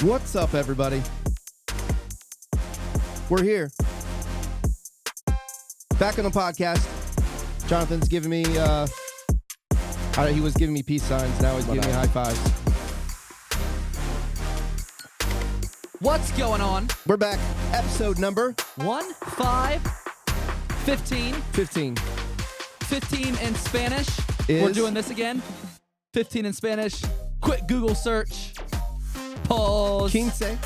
What's up, everybody? We're here. Back on the podcast. Jonathan's giving me, he was giving me peace signs. Now he's giving me high fives. What's going on? We're back. Episode number 15. 15. 15 in Spanish. Is- We're doing this again. 15 in Spanish. Quick Google search. Pause. 15.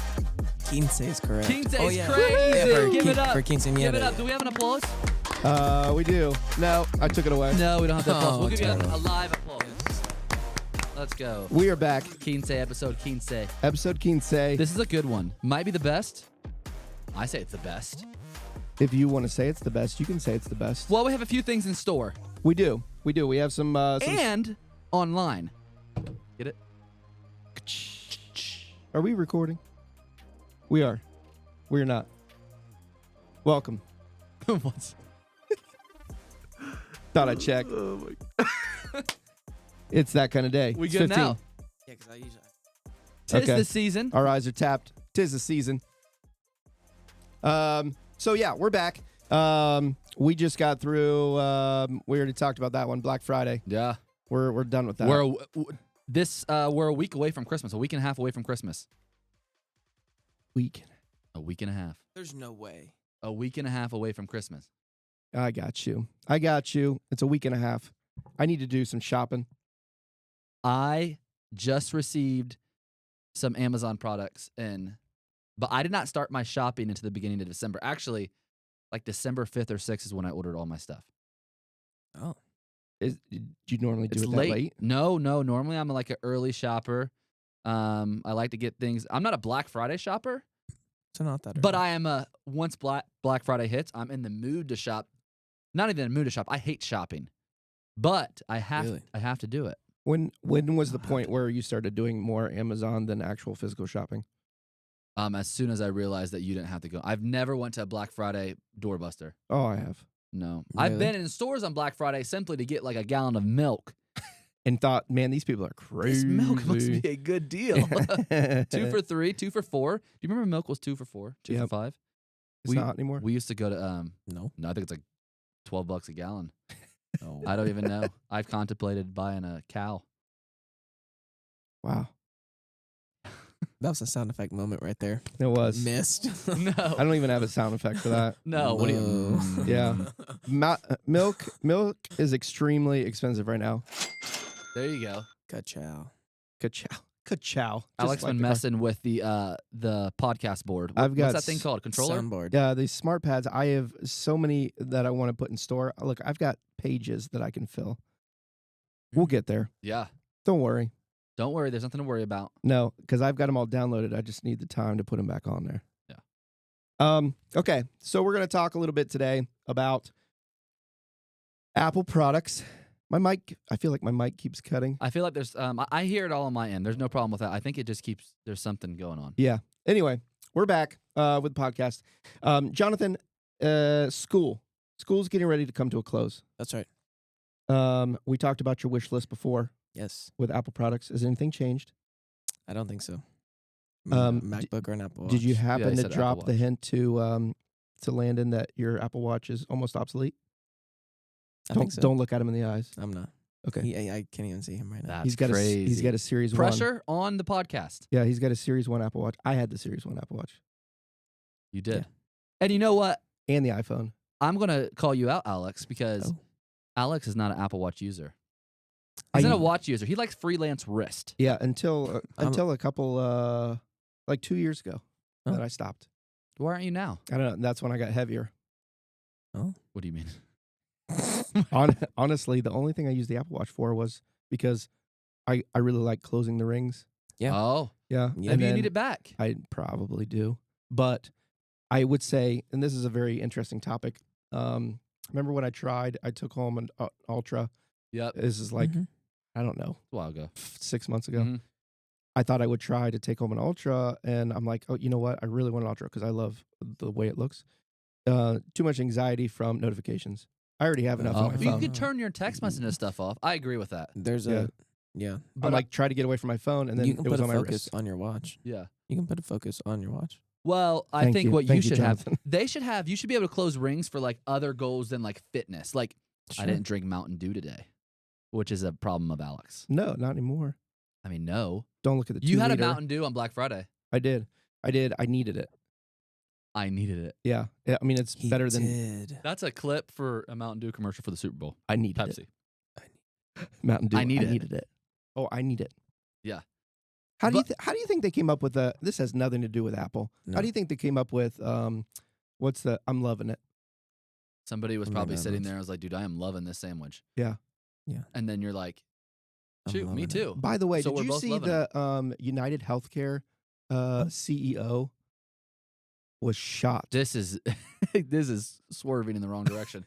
15 is correct. 15 Oh, is yeah. crazy. Yeah, Give it up. For quinceañera. Give it up. Do we have an applause? We do. No, I took it away. No, we don't have the applause. Oh, We'll give you terrible. a live applause. Let's go. We are back. 15, episode 15. Episode 15. This is a good one. Might be the best. I say it's the best. If you want to say it's the best, you can say it's the best. Well, we have a few things in store. We do. We do. We have some And online. Get it? Are we recording? We are. We are not. Welcome. What's... Thought I'd check. Oh my. It's that kind of day. We It's good 15. now? Yeah, because I usually... Tis Okay. the season. Our eyes are tapped. 'Tis the season. So yeah, we're back. We just got through. We already talked about that one. Black Friday. Yeah. We're done with that. We're a week away from Christmas. A week and a half away from Christmas. week. A week and a half. There's no way. A week and a half away from Christmas. I got you. I got you. It's a week and a half. I need to do some shopping. I just received some Amazon products but I did not start my shopping until the beginning of December. Actually, like December 5th or 6th is when I ordered all my stuff. Oh. Do you normally do It's it that late? No. Normally I'm like an early shopper. I like to get things. I'm not a Black Friday shopper, So not that but early. I am once Black Friday hits, I'm in the mood to shop. Not even in the mood to shop. I hate shopping, but I have Really? to do it. When was the point where you started doing more Amazon than actual physical shopping? As soon as I realized that you didn't have to go. I've never went to a Black Friday doorbuster. Oh, I have. No. I've Really? been in stores on Black Friday simply to get like a gallon of milk. And thought, man, these people are crazy. This milk must be a good deal. 2 for 3, 2 for 4. Do you remember milk was 2 for 4, 2 Yep. for 5? It's not anymore. We used to go to No. no, I think it's like $12 a gallon. No. I don't even know. I've contemplated buying a cow. Wow, That was a sound effect moment right there. it was. Missed. No. I don't even have a sound effect for that. No, what do you No. Yeah. Milk is extremely expensive right now. There you go. Ka-chow. Ka-chow. Ka-chow. Alex Just like been the car. messing with the podcast board. I've got What's that thing called? Controller? Soundboard. Yeah, these smart pads, I have so many that I want to put in store. Look, I've got pages that I can fill. We'll get there. Yeah. Don't worry. Don't worry, there's nothing to worry about. No, because I've got them all downloaded. I just need the time to put them back on there. Yeah. Okay, so we're going to talk a little bit today about Apple products. My mic, I feel like my mic keeps cutting. I feel like there's I hear it all on my end. There's no problem with that. I think it just there's something going on. Yeah. Anyway, we're back with the podcast. Jonathan, school's getting ready to come to a close. That's right. We talked about your wish list before Yes. with Apple products. Has anything changed? I don't think so. MacBook or an Apple Watch. Did you Yeah, happen he to said drop Apple the Watch. hint to Landon that your Apple Watch is almost obsolete? I think so. Don't look at him in the eyes. I'm not. Okay. I can't even see him right now. That's He's got crazy. he's got a Series 1. Pressure on the podcast. Yeah, he's got a Series 1 Apple Watch. I had the Series 1 Apple Watch You did. Yeah. And you know what? and the iPhone. I'm going to call you out, Alex, because Oh. Alex is not an Apple Watch user. He's not a watch user. He likes freelance wrist. Yeah, until I'm- a couple like 2 years ago Oh. that I stopped. Why aren't you now? I don't know. That's when I got heavier. What do you mean? Honestly, the only thing I used the Apple Watch for was because I really like closing the rings. Yeah. Oh, Yeah. Yeah. and maybe you then need it back. I probably do. But I would say, and this is a very interesting topic. Remember when I took home an Ultra. Yep. This is like, Mhm. I don't know, A while ago. 6 months ago. Mhm. I thought I would try to take home an Ultra, and I'm like, oh, you know what? I really want an Ultra because I love the way it looks. Too much anxiety from notifications. I already have enough on my But you phone. could turn your text message and stuff off. I agree with that. There's Yeah. Yeah. But I'm like, try to get away from my phone, and then You can it was put a on my focus wrist. on your watch. yeah. You can put a focus on your watch. Well, I Thank think you. what you Thank you, should have, Jonathan. they should have, you should be able to close rings for like other goals than like fitness. Like, I didn't drink Mountain Dew today, which is a problem of Alex. No, not anymore. I mean, no. Don't look at the 2 You had a liter. Mountain Dew on Black Friday. I did. I needed it. I needed it. Yeah. I mean, it's He better than did. That's a clip for a Mountain Dew commercial for the Super Bowl. I needed Pepsi. it. Mountain Dew. I need it. needed it. Oh, I need it. Yeah. How do you But- how do you think they came up with the? This has nothing to do with Apple. No. How do you think they came up with what's the? I'm loving it. Somebody was From probably sitting McDonald's. there and was like, dude, I am loving this sandwich. Yeah. Yeah. And then you're like, I'm shoot, me loving it. too. By the way, So did we're you both see loving the United Healthcare CEO was shot? This is this is swerving in the wrong direction.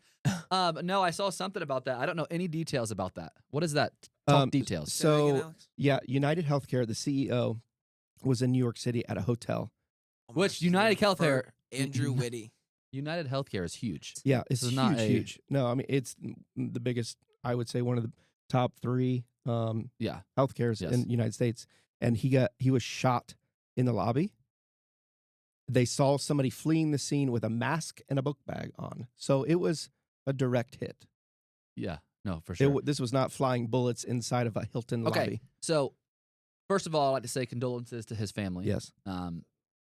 No, I saw something about that. I don't know any details about that. What is that? Talk details. Say that again, So Alex? yeah, United Healthcare, the CEO, was in New York City at a hotel. Which United Healthcare, Andrew Whitty. United Healthcare is huge. Yeah, it's This is huge, not a- huge. No, I mean it's the biggest. I would say one of the top 3 Yeah. healthcares Yes. in the United States, and he was shot in the lobby. They saw somebody fleeing the scene with a mask and a book bag on, so it was a direct hit. Yeah. No, for sure. This was not flying bullets inside of a Hilton Okay. lobby. So, first of all, I'd like to say condolences to his family. Yes,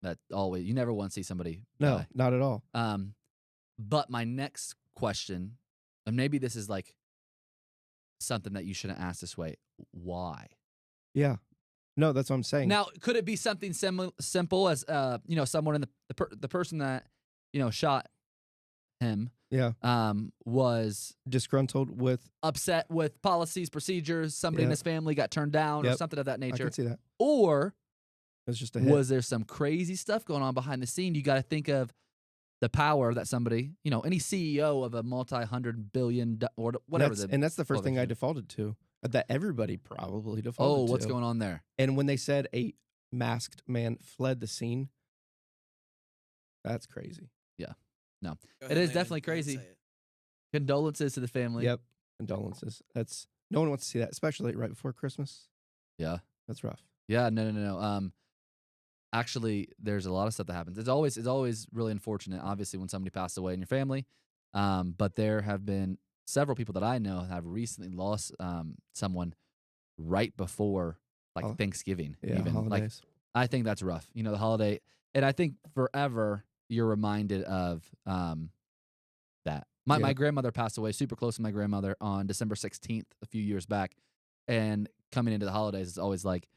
That always, you never want to see somebody no, die. not at all. But my next question, and maybe this is like something that you shouldn't ask this way. Why? Yeah, no, that's what I'm saying. Now, could it be something simple as someone in the person that shot him Yeah, was disgruntled with. upset with policies, procedures, somebody in Yeah. his family got turned down or Yep. something of that I nature, can see that. or It was just a hit. was there some crazy stuff going on behind the scene? You got to think of the power that somebody, any CEO of a multi-hundred-billion or whatever. And that's the first thing I corporation. defaulted to. That everybody probably defaulted Oh, to. what's going on there? And when they said a masked man fled the scene, that's crazy. Go It ahead, is Landon. definitely Go ahead, crazy. say it. Condolences to the family. Yep. Condolences. That's no one wants to see that, especially right before Christmas. Yeah. That's rough. Yeah. No. Actually, there's a lot of stuff that happens. It's always really unfortunate, obviously, when somebody passed away in your family. But there have been several people that I know have recently lost someone right before Hol- Thanksgiving. Yeah, even holidays. I think that's rough. The holiday, and I think forever you're reminded of that. My Yeah. grandmother passed away, super close to my grandmother, on December 16th a few years back, and coming into the holidays, it's always like,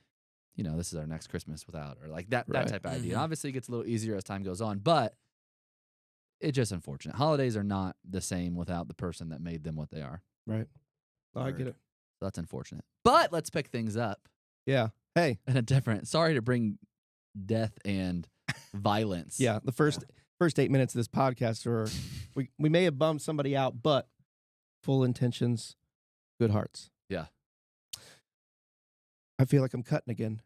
this is our next Christmas without, or like that Right. type of idea. Mhm. And obviously, it gets a little easier as time goes on, but it's just unfortunate. Holidays are not the same without the person that made them what they are. Right. Oh, I get Word. it. So that's unfortunate. But let's pick things up Yeah. Hey. in a different. Sorry to bring death and violence. Yeah. The first 8 minutes of this podcast are we may have bummed somebody out, but full intentions, good hearts. Yeah. I feel like I'm cutting again.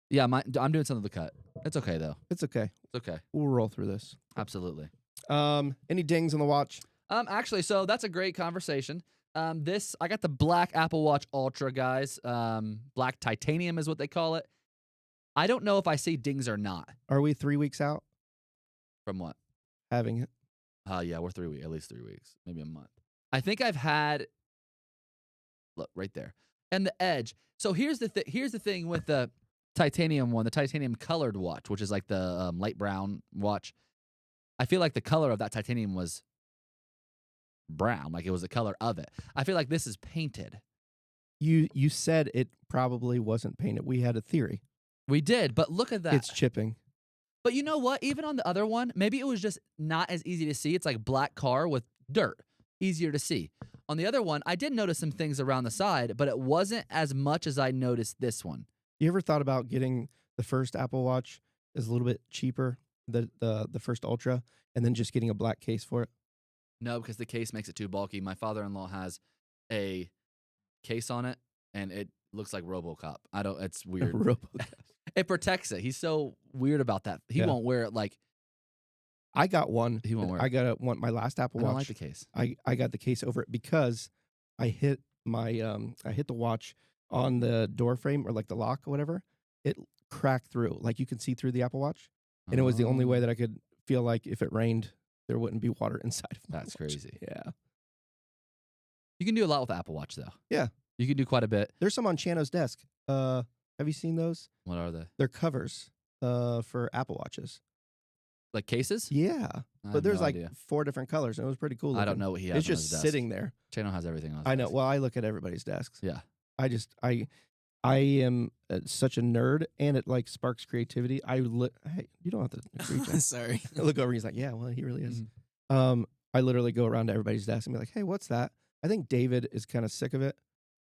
Yeah, I'm doing something to cut. It's okay though. It's okay. It's okay. We'll roll through this. Absolutely. Any dings on the watch? Actually, so that's a great conversation. I got the black Apple Watch Ultra, guys. Black titanium is what they call it. I don't know if I see dings or not. Are we 3 weeks out From what? having it? Yeah, we're 3 weeks, at least 3 weeks, maybe a month. I think I've had. Look right there, and the edge. So here's the thing with the titanium one, the titanium colored watch, which is like the light brown watch. I feel like the color of that titanium was brown, like it was the color of it. I feel like this is painted. You said it probably wasn't painted. We had a theory. We did, but look at that. It's chipping. But you know what? Even on the other one, maybe it was just not as easy to see. It's like black car with dirt, easier to see. On the other one, I did notice some things around the side, but it wasn't as much as I noticed this one. You ever thought about getting the first Apple Watch is a little bit cheaper, the first Ultra, and then just getting a black case for it? No, because the case makes it too bulky. My father-in-law has a case on it, and it looks like RoboCop. It's weird. It protects it. He's so weird about that. He Yeah. won't wear it like. I got one. He won't wear I it. got my last Apple I don't Watch. like the case. I got the case over it because I hit my I hit the watch on the door frame or like the lock or whatever, it cracked through. Like you can see through the Apple Watch. And it was the only way Oh, that I could feel like if it rained, there wouldn't be water inside of my That's watch. crazy. Yeah. You can do a lot with Apple Watch, though. Yeah. You can do quite a bit. There's some on Chano's desk. Have you seen those? What are they? They're covers for Apple Watches. Like cases? Yeah. I But have there's no like idea. 4 different colors. And it was pretty cool. I don't looking. know what he has It's on just his desk. sitting there. Chano has everything on his I know. desk. Well, I look at everybody's desks. Yeah. I am such a nerd, and it like sparks creativity. Hey, you don't have to agree, Jen. Sorry. I look over, and he's like, yeah, well, he really is. Mhm. I literally go around to everybody's desk and be like, hey, what's that? I think David is kind of sick of it.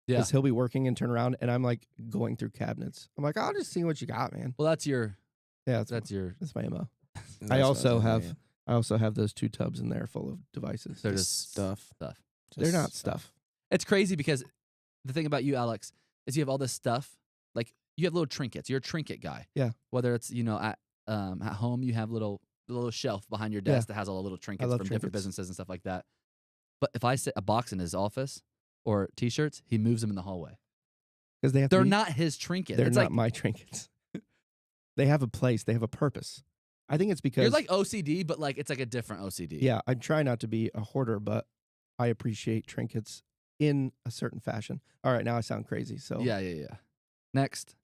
Yeah. Because he'll be working and turn around, and I'm like going through cabinets. I'm like, I'll just see what you got, man. Well, that's your. Yeah, That's your. that's my MO. That's I what also was have saying. I also have those 2 tubs in there full of devices. They're Just just stuff. Stuff. They're Just not stuff. It's crazy because the thing about you, Alex, is you have all this stuff. Like you have little trinkets. You're a trinket guy. Yeah. Whether it's at home, you have little shelf behind your desk that has all the little trinkets love from different trinkets. businesses and stuff like that. But if I sit a box in his office or T-shirts, he moves them in the hallway. Because they have They're to be, not his trinket. they're It's not like my trinkets. They have a place. They have a purpose. I think it's because you're like OCD, but like it's like a different OCD. yeah, I try not to be a hoarder, but I appreciate trinkets in a certain fashion. All right, now I sound crazy. So Yeah. Next.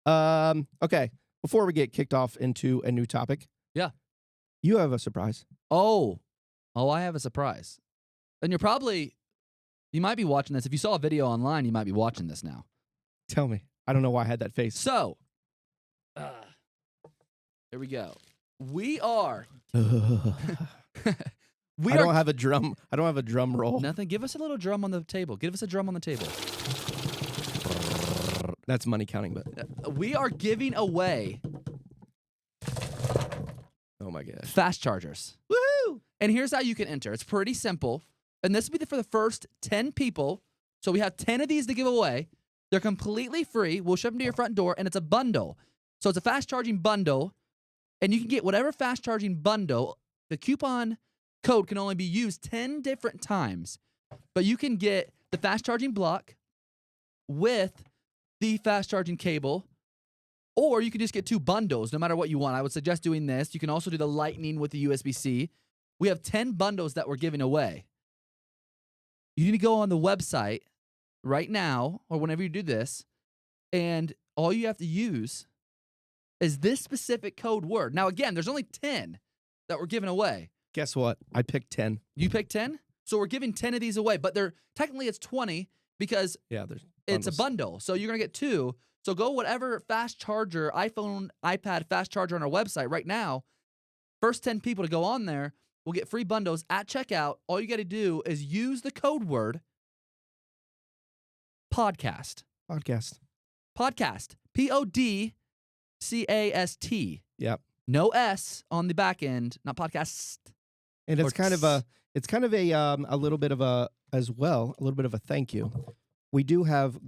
Okay. Before we get kicked off into a new topic, Yeah. you have a surprise. Oh, I have a surprise. And you might be watching this. If you saw a video online, you might be watching this now. Tell me. I don't know why I had that face. So, here we go. We are. I we don't are. have a drum. I don't have a drum roll. Nothing. Give us a little drum on the table. Give us a drum on the table. That's money counting, but We are giving away oh my gosh. fast chargers. Woo! And here's how you can enter. It's pretty simple. And this will be for the first 10 people. So we have 10 of these to give away. They're completely free. We'll ship them to your front door, and it's a bundle. So it's a fast charging bundle, and you can get whatever fast charging bundle. The coupon code can only be used 10 different times, but you can get the fast charging block with the fast charging cable, or you can just get 2 bundles, no matter what you want. I would suggest doing this. You can also do the Lightning with the USB-C. We have 10 bundles that we're giving away. You need to go on the website right now, or whenever you do this, and all you have to use is this specific code word. Now, again, there's only 10 that we're giving away. Guess what? I picked 10. You picked 10? So we're giving 10 of these away, but technically it's 20 because Yeah, there's it's a bundles. bundle. So you're going to get 2. So go whatever fast charger, iPhone, iPad fast charger on our website right now. First 10 people to go on there will get free bundles at checkout. All you got to do is use the code word podcast. Podcast. Podcast. PODCAST. Yep. No S on the back end, not podcast. And Or it's kind of a little bit of a little bit of a thank you. We do have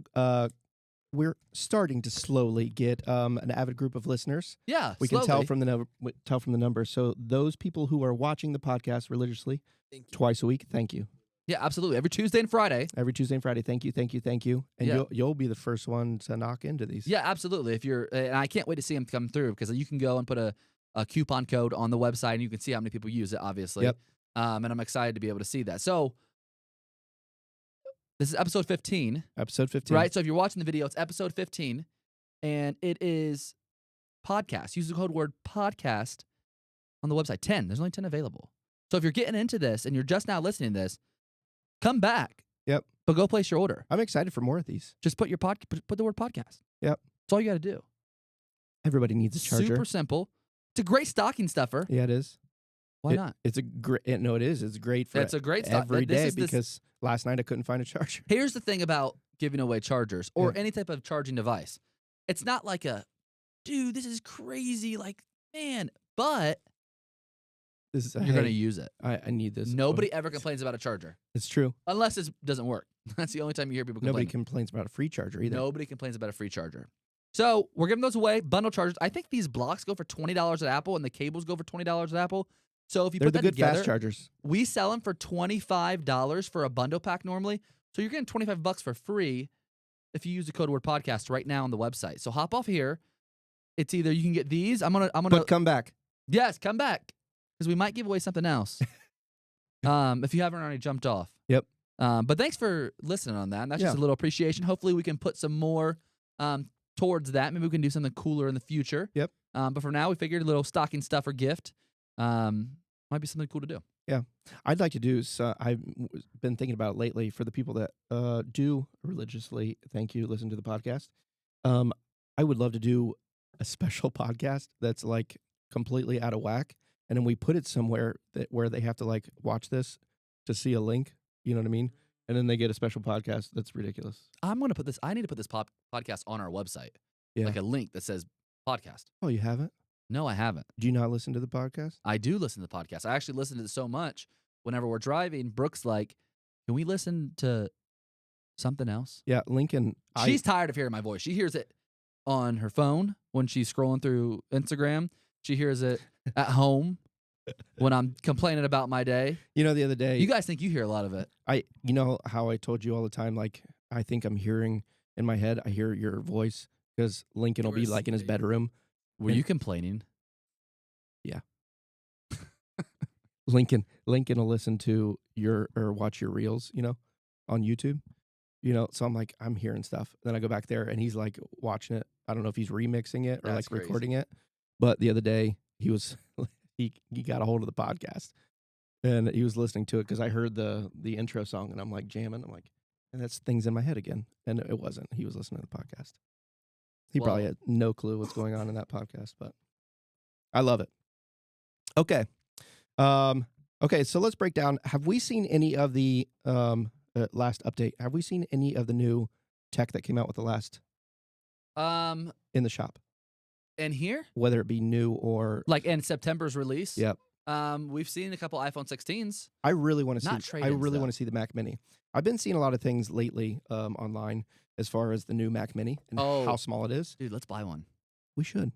we're starting to slowly get an avid group of listeners. Yeah, We can tell slowly. from the numbers. So those people who are watching the podcast religiously twice a week, thank you. Yeah, absolutely. Every Tuesday and Friday. Every Tuesday and Friday, thank you. And Yeah. you'll be the first one to knock into these. Yeah, absolutely. If you're, and I can't wait to see them come through because you can go and put a coupon code on the website and you can see how many people use it, obviously. Yep. And I'm excited to be able to see that. So this is episode 15, Episode 15. right? So if you're watching the video, it's episode 15, and it is podcast. Use the code word podcast on the website. 10. There's only 10 available. So if you're getting into this and you're just now listening to this, come back. Yep. But go place your order. I'm excited for more of these. Just put put the word podcast. Yep. That's all you got to do. Everybody needs a charger. Super simple. It's a great stocking stuffer. Yeah, it is. Why not? It's a great. No, it is. It's great for It's a great stock. every This day is this- because last night I couldn't find a charger. Here's the thing about giving away chargers or Yeah. any type of charging device. It's not like dude, this is crazy. Like, man, but This is you're going to use it. I need this. Nobody ever complains about a charger It's true. unless it doesn't work. That's the only time you hear people Nobody complain. complains about a free charger either. Nobody complains about a free charger. So we're giving those away, bundle chargers. I think these blocks go for $20 at Apple and the cables go for $20 at Apple. So if you They're put the that good together, fast chargers. we sell them for $25 for a bundle pack normally. So you're getting $25 for free if you use the code word podcast right now on the website. So hop off here. It's either you can get these. I'm gonna. But come back. Yes, come back because we might give away something else. If you haven't already jumped off. Yep. But thanks for listening on that. And that's just a little appreciation. Hopefully we can put some more towards that. Maybe we can do something cooler in the future. Yep. But for now, we figured a little stocking stuffer gift might be something cool to do. Yeah. I'd like to do, I've been thinking about it lately for the people that do religiously, thank you, listen to the podcast. I would love to do a special podcast that's like completely out of whack. And then we put it somewhere where they have to like watch this to see a link. You know what I mean? And then they get a special podcast. That's ridiculous. I'm going to put this, I need to put this podcast on our website. Yeah. Like a link that says podcast. Oh, you haven't? No, I haven't. Do you not listen to the podcast? I do listen to the podcast. I actually listen to it so much. Whenever we're driving, Brooke's like, can we listen to something else? Yeah, Lincoln. She's tired of hearing my voice. She hears it on her phone when she's scrolling through Instagram. She hears it at home when I'm complaining about my day. You know, the other day. You guys think you hear a lot of it. You know how I told you all the time, like, I think I'm hearing in my head, I hear your voice because Lincoln will be like in his bedroom. Were you complaining? Yeah. Lincoln will listen to or watch your reels, you know, on YouTube. You know, so I'm like, I'm hearing stuff. Then I go back there and he's like watching it. I don't know if he's remixing it or That's like recording it. But the other day he was he got a hold of the podcast and he was listening to it because I heard the intro song and I'm like jamming. I'm like, and that's things in my head again. And it wasn't. He was listening to the podcast. He probably had no clue what's going on in that podcast, but I love it. Okay. Okay, so let's break down. Have we seen any of the last update? Have we seen any of the new tech that came out with the last in the shop? In here? Whether it be new or like in September's release? Yep. We've seen a couple iPhone 16s. I really want to see trade-ins, want to see the Mac Mini. I've been seeing a lot of things lately online as far as the new Mac Mini and how small it is. Dude, let's buy one. We should.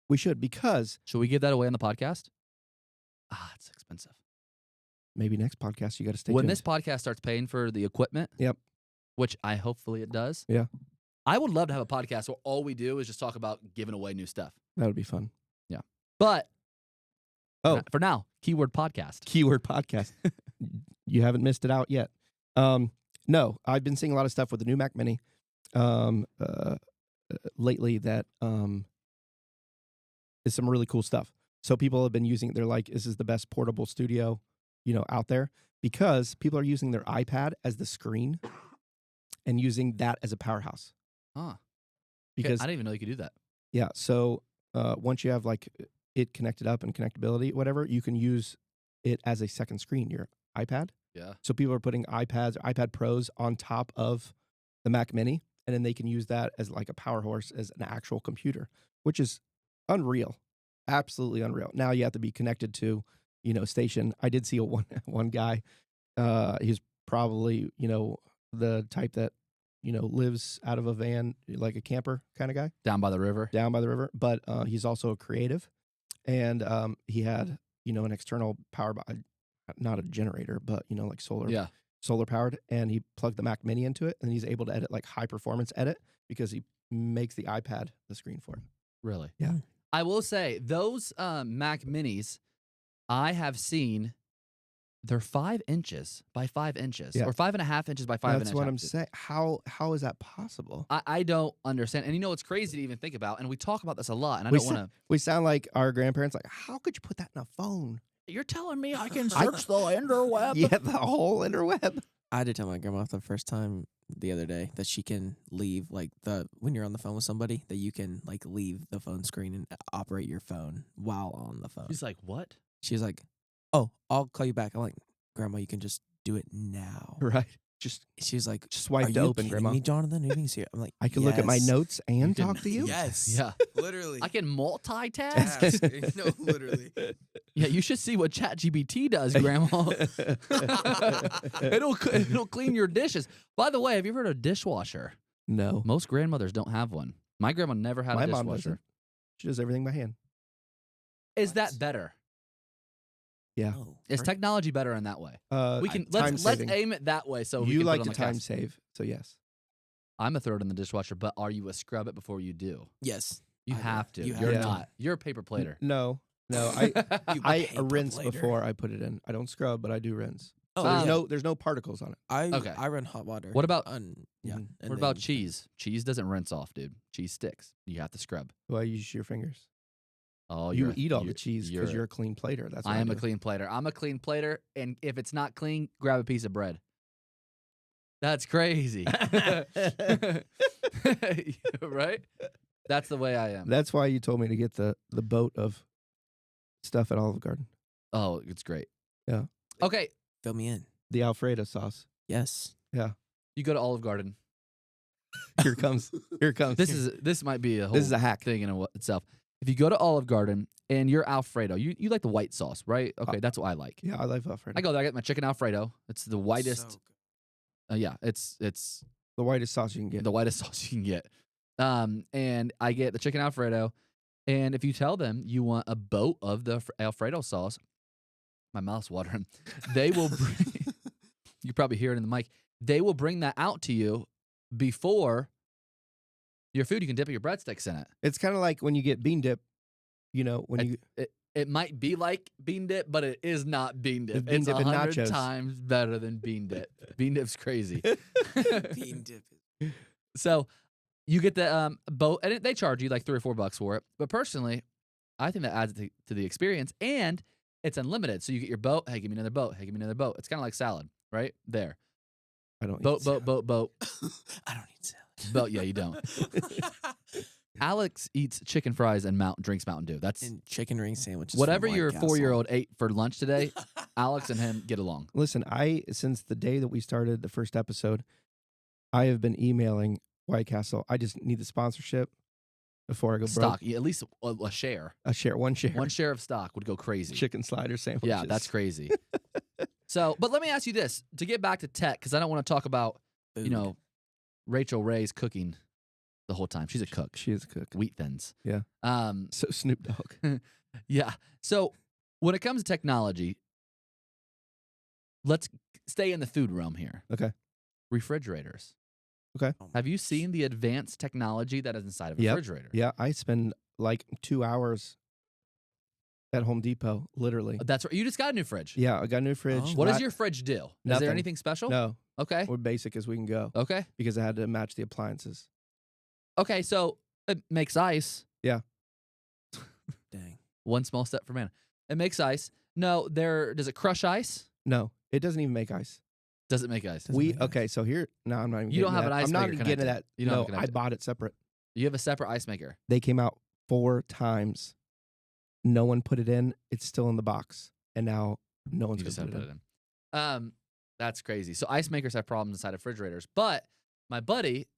We should because should we give that away on the podcast? It's expensive. Maybe next podcast you got to stay when tuned. this podcast starts paying for the equipment. Yep. Which hopefully it does. Yeah. I would love to have a podcast where all we do is just talk about giving away new stuff. That would be fun. Yeah. But for now, keyword podcast. Keyword podcast. You haven't missed it out yet. No, I've been seeing a lot of stuff with the new Mac Mini lately that is some really cool stuff. So people have been using it. They're like, this is the best portable studio, you know, out there because people are using their iPad as the screen and using that as a powerhouse. Huh. Because I didn't even know you could do that. Yeah. So once you have like it connected up and connectability, whatever, you can use it as a second screen, your iPad. Yeah. So people are putting iPad Pros on top of the Mac Mini, and then they can use that as like a power horse as an actual computer, which is unreal. Absolutely unreal. Now you have to be connected to, you know, station. I did see one guy. He's probably, you know, the type that, you know, lives out of a van, like a camper kind of guy. Down by the river. But he's also a creative. And he had, you know, an external power, not a generator, but, you know, like solar powered. And he plugged the Mac Mini into it. And he's able to edit like high performance edit because he makes the iPad the screen for him. Really? Yeah. I will say, those Mac Minis I have seen, they're 5 inches by 5 inches, or 5.5 inches by 5 inches. That's what I'm saying. How is that possible? I don't understand. And you know, it's crazy to even think about, and we talk about this a lot, and I don't want to... We sound like our grandparents, like, how could you put that in a phone? You're telling me I can search the interweb? Yeah, the whole interweb. I did tell my grandma the first time the other day that she can leave like when you're on the phone with somebody that you can like leave the phone screen and operate your phone while on the phone. She's like, what? She's like, oh, I'll call you back. I'm like, Grandma, you can just do it now. Right. She was like, swipe are to you open, kidding Grandma. me, Jonathan? Everything's here. I'm like, I can look at my notes and talk to you. Yes. Yeah. Literally. I can multitask. No, literally. Yeah, you should see what ChatGPT does, Grandma. It'll clean your dishes. By the way, have you heard of a dishwasher? No. Most grandmothers don't have one. My grandma never had a dishwasher. My mom doesn't. She does everything by hand. Is that better? Yeah. Oh, Is technology better in that way? We can let's aim it that way. So we you can like put to it on the time cast. save, so yes. I'm a throw it in the dishwasher, but are you a scrub it before you do? Yes. You I do. have to. You You're have to. not. You're a paper plater. No, You I paper rinse plater. before I put it in. I don't scrub, but I do rinse. Oh, So there's yeah. there's no particles on it. Okay. I run hot water. What about- yeah? Mhm. and What about then- cheese? Cheese doesn't rinse off, dude. Cheese sticks. You have to scrub. Do I use your fingers? Oh, You eat all the cheese because you're you're a clean plater. That's what I am a do. clean plater. I'm a clean plater, and if it's not clean, grab a piece of bread. That's crazy. Right? That's the way I am. That's why you told me to get the boat of stuff at Olive Garden. Oh, it's great. Yeah. Okay, Fill me in. The Alfredo sauce. Yes. you go to Olive Garden. Here it comes. Here it comes. This might be a whole This is a hack. thing in itself. If you go to Olive Garden and you're Alfredo, you like the white sauce, right? Okay, that's what I like. Yeah, I like Alfredo. I go there, I get my chicken Alfredo. It's the whitest. So good. Yeah, it's the whitest sauce you can get. the whitest sauce you can get. And I get the chicken Alfredo. And if you tell them you want a boat of the Alfredo sauce, my mouth's watering. They will bring, you probably hear it in the mic. They will bring that out to you before your food. You can dip your breadsticks in it. It's kind of like when you get bean dip. You know, when you It might be like bean dip, but it is not bean dip. With bean It's dip and 100 nachos. times better than bean dip. Bean dip's crazy. Bean dip. So you get the boat, and they charge you like $3 or $4 for it. But personally, I think that adds to the experience, and it's unlimited. So you get your boat. Hey, give me another boat. Hey, give me another boat. It's kind of like salad, right? There. I don't Boat, eat boat, boat, boat. I don't need salad. Boat. Yeah, you don't. Alex eats chicken fries and drinks Mountain Dew. That's And chicken ring sandwiches. whatever from your White Castle. 4-year-old ate for lunch today. Alex and him get along. Listen, since the day that we started the first episode, I have been emailing White Castle. I just need the sponsorship before I go Stock. broke. Yeah, at least a share. One share. One share of stock would go crazy. Chicken slider sandwiches. Yeah, that's crazy. So, but let me ask you this to get back to tech, because I don't want to talk about, Food. Rachel Ray's cooking the whole time. She's a cook. She is a cook. Wheat thins. Yeah. Um. So Snoop Dogg. Yeah. So when it comes to technology, let's stay in the food realm here. Okay. Refrigerators. Okay. Oh my Have you gosh. seen the advanced technology that is inside of a Yep. refrigerator? Yeah, I spend like 2 hours at Home Depot, literally. That's right. You just got a new fridge. Yeah, I got a new fridge. Oh. What does Not- your fridge do? Is Nothing. there anything special? No, Okay. we're basic as we can go Okay. because I had to match the appliances. Okay. So it makes ice. Dang. One small step for man. It makes ice. No, does it crush ice? No, it doesn't even make ice. Does it make ice? Doesn't make Okay, so here, no, I'm not even. You don't getting have that. an ice I'm not maker even getting connected. that. You don't have No, it I connected. bought it separate. You have a separate ice maker. They came out 4 times. No one put it in. It's still in the box, and now no one's You gonna just have put to it put in. it in. That's crazy. So ice makers have problems inside of refrigerators. But my buddy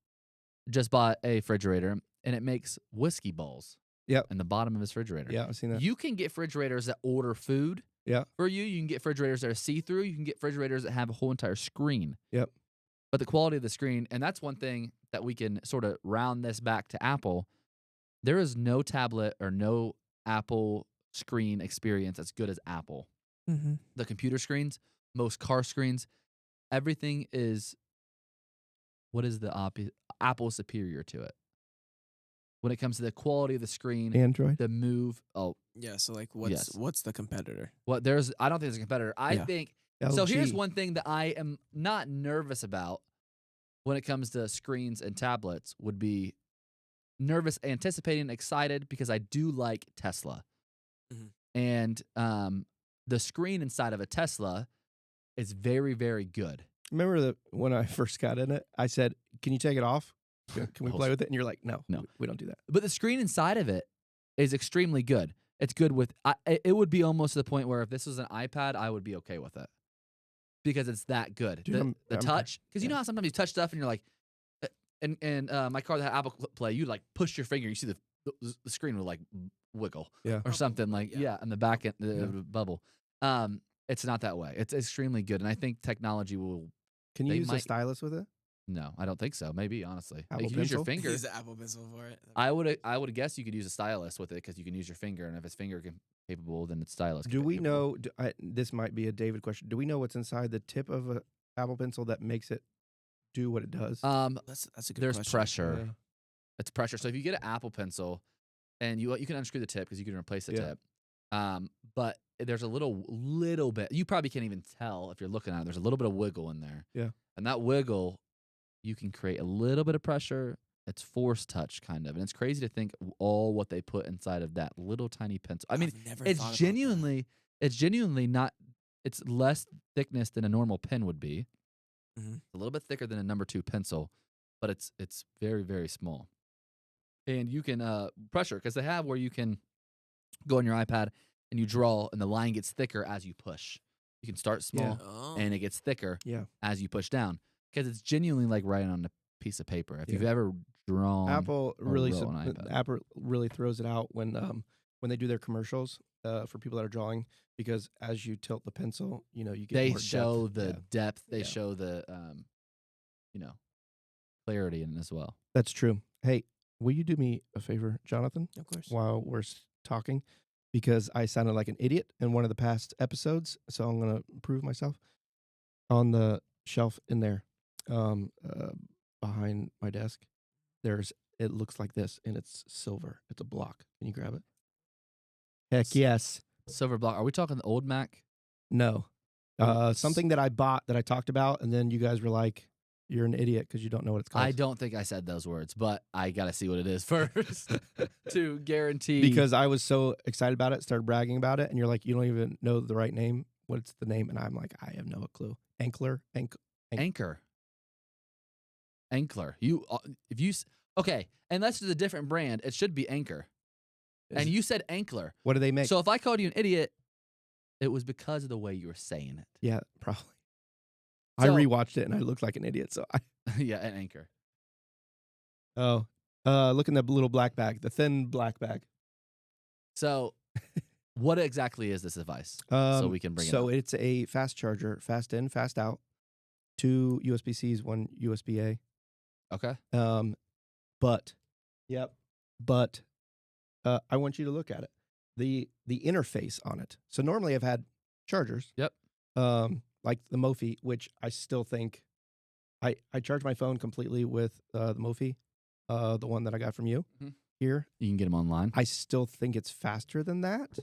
just bought a refrigerator, and it makes whiskey bowls. Yep. In the bottom of his refrigerator. Yeah, I've seen that. You can get refrigerators that order food. Yeah. For you. You can get refrigerators that are see-through. You can get refrigerators that have a whole entire screen. Yep. But the quality of the screen, and that's one thing that we can sort of round this back to Apple. There is no tablet or no Apple screen experience as good as Apple. Mm-hmm. The computer screens, most car screens, everything is, what is the Apple superior to it? When it comes to the quality of the screen, Android. the move. Oh, Yeah. So like, Yes. what's the competitor? I don't think there's a competitor. I Yeah. think LG. so. Here's one thing that I am not nervous about when it comes to screens and tablets would be nervous, anticipating, excited because I do like Tesla. Mhm. And the screen inside of a Tesla is very, very good. Remember that when I first got in it, I said, "Can you take it off? Can we play with it?" And you're like, "No, No. we don't do that." But the screen inside of it is extremely good. It's good with, it would be almost to the point where if this was an iPad, I would be okay with it because it's that good. Dude, the I'm- touch, because you yeah. know how sometimes you touch stuff and you're like, and my car that had Apple Play, you like push your finger, you see the screen will like wiggle Yeah. or something like Yeah. in the back end, the Yeah. bubble. It's not that way. It's extremely good, and I think technology will. Can you They use a might- stylus with it? No, I don't think so. Maybe honestly, Apple you can use your Pencil? finger. Use the Apple Pencil for it. I would guess you could use a stylus with it because you can use your finger, and if it's finger capable, then it's stylus. Do we capable. know? This might be a David question. Do we know what's inside the tip of a Apple Pencil that makes it do what it does? That's a good There's question. pressure. Yeah. It's pressure. So if you get an Apple Pencil, and you can unscrew the tip because you can replace the Yeah. tip. But there's a little bit. You probably can't even tell if you're looking at it. There's a little bit of wiggle in there. Yeah. And that wiggle, you can create a little bit of pressure. It's force touch kind of, and it's crazy to think all what they put inside of that little tiny pencil. I mean, I've never it's thought about genuinely not. It's less thickness than a normal pen would be. Mhm. It's a little bit thicker than a number 2 pencil, but it's very, very small. And you can pressure because they have where you can go on your iPad and you draw, and the line gets thicker as you push. You can start small, Oh. and it gets thicker Yeah. as you push down because it's genuinely like writing on a piece of paper. If you've Yeah. ever drawn, Apple or really wrote on iPad. Apple really throws it out when they do their commercials for people that are drawing, because as you tilt the pencil, you get they more show depth. the Yeah. depth. They Yeah. show the clarity in it as well. That's true. Hey, will you do me a favor, Jonathan, Of course. while we're talking? Because I sounded like an idiot in one of the past episodes, so I'm going to prove myself. On the shelf in there, behind my desk, it looks like this, and it's silver. It's a block. Can you grab it? Heck yes. Silver block. Are we talking the old Mac? No. Oh, Something that I bought that I talked about, and then you guys were like, you're an idiot because you don't know what it's called. I don't think I said those words, but I gotta see what it is first to guarantee. Because I was so excited about it, started bragging about it, and you're like, you don't even know the right name. What's the name? And I'm like, I have no clue. Anchor. You okay? Unless it's a different brand, it should be Anchor. And you said Ankler. What do they make? So if I called you an idiot, it was because of the way you were saying it. Yeah, probably. I So- rewatched it and I looked like an idiot. So Yeah, an Anchor. look in the little black bag, the thin black bag. So, what exactly is this device? So we can bring it So up. it's a fast charger, fast in, fast out, 2 USB-Cs, 1 USB-A. Okay. But I want you to look at it. The interface on it. So normally I've had chargers. Yep. Like the Mophie, which I still think I charge my phone completely with the Mophie, the one that I got from you Mhm. here. You can get them online. I still think it's faster than that.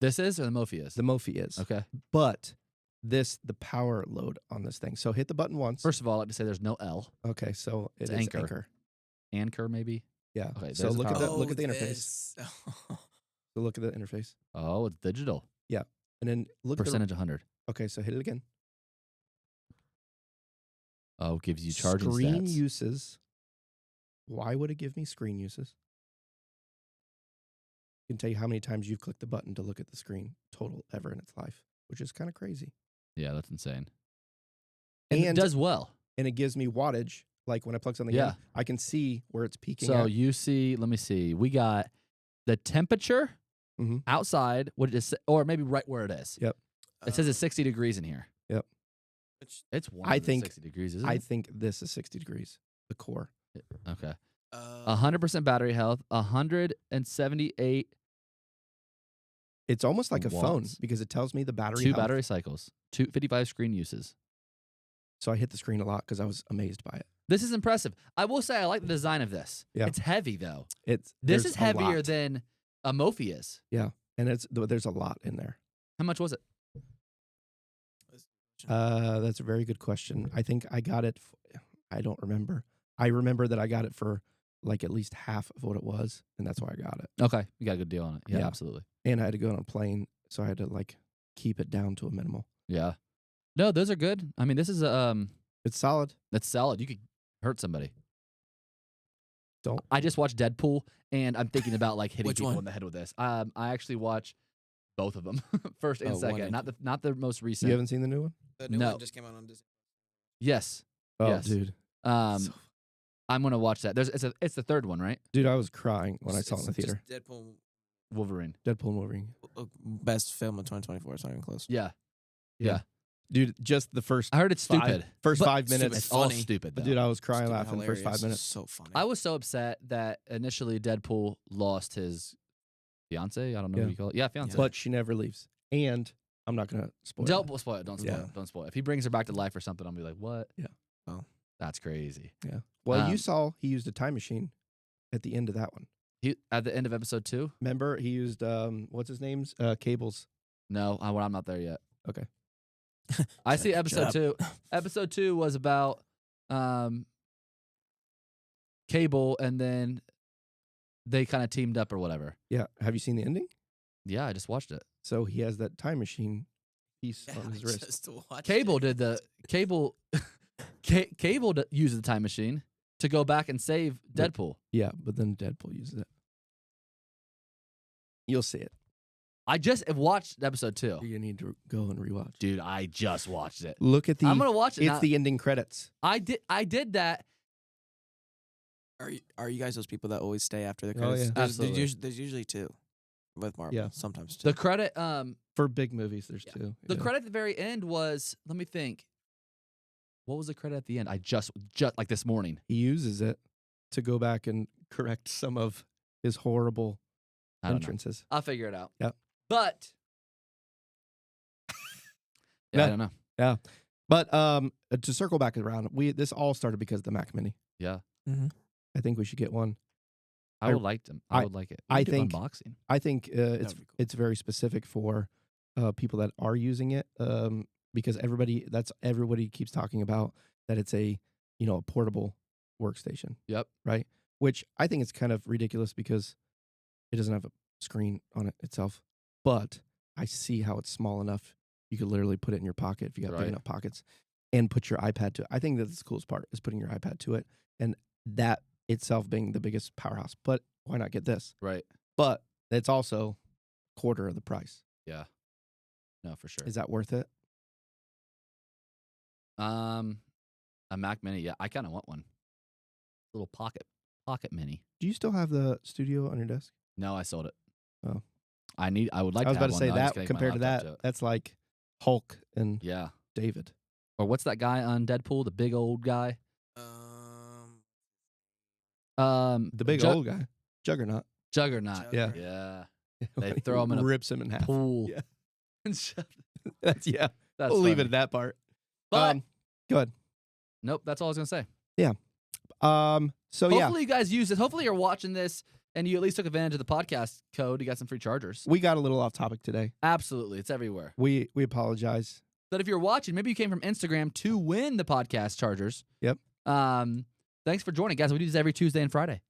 This is or the Mophie is? The Mophie is. Okay. But the power load on this thing. So hit the button once. First of all, I'd like to say there's no L. Okay, so It's it's Anchor. Anchor. Anchor, maybe. Yeah. Okay, So there's the look at power. the interface. This. So look at the interface. Oh, it's digital. And then look at Percentage 100. okay, so hit it again. Oh, it gives you charging Screen stats. uses. Why would it give me screen uses? I can tell you how many times you've clicked the button to look at the screen total ever in its life, which is kind of crazy. Yeah, that's insane. And it And does well. and it gives me wattage. Like when I plug something Yeah. in, I can see where it's peaking. So at. you see, let me see. We got the temperature Mhm. outside, what it is, or maybe right where it is. Yep. It says it's 60 degrees in here. Yep. It's warm. I think- 60 degrees, isn't I it? think this is 60 degrees. The core. Okay. 100. 100% battery health, 178 It's almost like a phone watts. because it tells me the battery. two health. battery cycles, 255 screen uses. So I hit the screen a lot because I was amazed by it. This is impressive. I will say I like the design of this. Yeah. It's heavy though. This This is heavier than a Mophie is. and there's a lot in there. How much was it? That's a very good question. I think I got it. I don't remember. I remember that I got it for like at least half of what it was, and that's why I got it. Okay, you got a good deal on it. Yeah, Yeah. absolutely. And I had to go on a plane, so I had to like keep it down to a minimal. Yeah. No, those are good. I mean, this is It's solid. that's solid. You could hurt somebody. Don't. I just watched Deadpool, and I'm thinking about like hitting Which people one? in the head with this. I actually watched both of them, first and Oh, one second, and not the most recent. You haven't seen the new one? The new No. one just came out on Disney. Yes. Oh, Yes. dude. So- I'm gonna watch that. It's the third one, right? Dude, I was crying when I saw it in the It's theater. just Deadpool, Wolverine. Deadpool and Wolverine. best film of 2024. It's not even close. Yeah. Dude, just the first I heard it's five- stupid. first But 5 minutes. It's all funny. stupid though. Dude, I was crying Stupid laughing the first 5 hilarious. minutes. So funny. I was so upset that initially Deadpool lost his fiance. I don't know Yeah. what you call it. Yeah, fiance. But she never leaves. And I'm not going to spoil it. Don't spoil it. Don't spoil Yeah. it. Don't spoil it. If he brings her back to life or something, I'll be like, what? Yeah. Oh. That's crazy. Yeah. Well, you Um, saw he used a time machine at the end of that one. He at the end of episode 2? Remember, he used what's his name's cables. No, I'm not there yet. Okay. I see Shut episode up. 2. Episode 2 was about Cable, and then they kind of teamed up or whatever. Yeah. Have you seen the ending? Yeah, I just watched it. So he has that time machine piece Yeah, on his I wrist. just watched Cable it. did the Cable. Cable uses the time machine to go back and save But- Deadpool. Yeah, but then Deadpool uses it. You'll see it. I just watched episode 2. You need to go and rewatch. Dude, I just watched it. Look at the. I'm gonna watch it. It's now. the ending credits. I did that. Are you guys those people that always stay after the Oh, credits? yeah. Absolutely. There's usually 2 with Marvel. Yeah. Sometimes 2. The credit. For big movies, there's Yeah. 2. The Yeah. credit at the very end was. Let me think. What was the credit at the end? I just like this morning. He uses it to go back and correct some of his horrible I don't know. entrances. I'll figure it out. Yep. But yeah, Yeah. I don't know. But to circle back around, this all started because of the Mac Mini. Yeah, I think we should get one. I would like them. I would like it. We I could do an think- unboxing. I think it's would be cool. it's very specific for people that are using it because everybody keeps talking about that it's a a portable workstation. Yep. Right. Which I think is kind of ridiculous because it doesn't have a screen on it itself. But I see how it's small enough you could literally put it in your pocket if you got Right. big enough pockets and put your iPad to it. I think that's the coolest part is putting your iPad to it and that itself being the biggest powerhouse. But why not get this? Right. But it's also quarter of the price. Yeah. No, for sure. Is that worth it? A Mac Mini. Yeah, I kind of want one. Little pocket mini. Do you still have the studio on your desk? No, I sold it. Oh. I would like. I was to about have to say one, though. I just that connect my compared to laptop that, it. that's like Hulk and Yeah. David. Or what's that guy on Deadpool? The big old guy. The big old guy, Juggernaut. Juggernaut. Yeah. Yeah. When They he throw him in a rips him in half. Pool. Yeah. And shove- That's That's we'll leave it funny. at that part. But Go ahead. nope, that's all I was gonna say. So Hopefully you guys use it. Hopefully you're watching this and you at least took advantage of the podcast code. You got some free chargers. we got a little off topic today. Absolutely, it's everywhere. We apologize. But if you're watching, maybe you came from Instagram to win the podcast chargers. Yep. Thanks for joining, guys. We do this every Tuesday and Friday.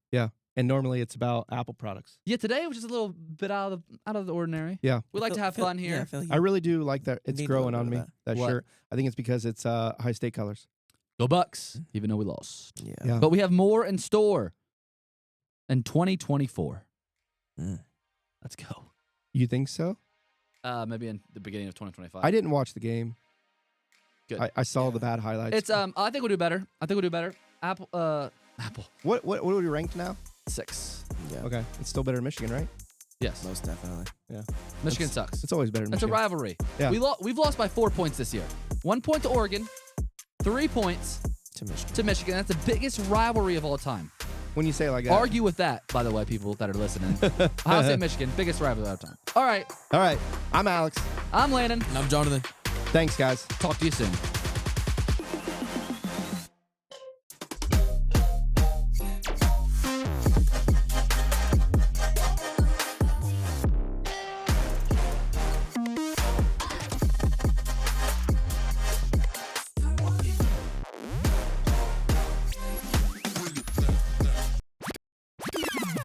And normally it's about Apple products. Yeah, today was just a little bit out of the ordinary. Yeah. We like to have fun here. Yeah, I feel like I really do like that. It's need a growing little on bit me. of That What? shirt. I think it's because it's high state colors. Go Bucks, even though we lost. yeah. Yeah. But we have more in store in 2024. Mm. Let's go. You think so? Maybe in the beginning of 2025. I didn't watch the game. Good. I saw Yeah. the bad highlights. It's I think we'll do better. Apple What are we ranked now? 6. Yeah. Okay, it's still better than Michigan, right? Yes. Most definitely. Michigan sucks. It's always better than It's a Michigan. rivalry. Yeah. We've lost by 4 points this year. 1 point to Oregon, 3 points To Michigan. to Michigan. That's the biggest rivalry of all time. When you say it like that. Argue with that, by the way, people that are listening. Ohio State, Michigan, biggest rivalry of all time. All right, All right, I'm Alex. I'm Landon. And I'm Jonathan. Thanks, guys. Talk to you soon.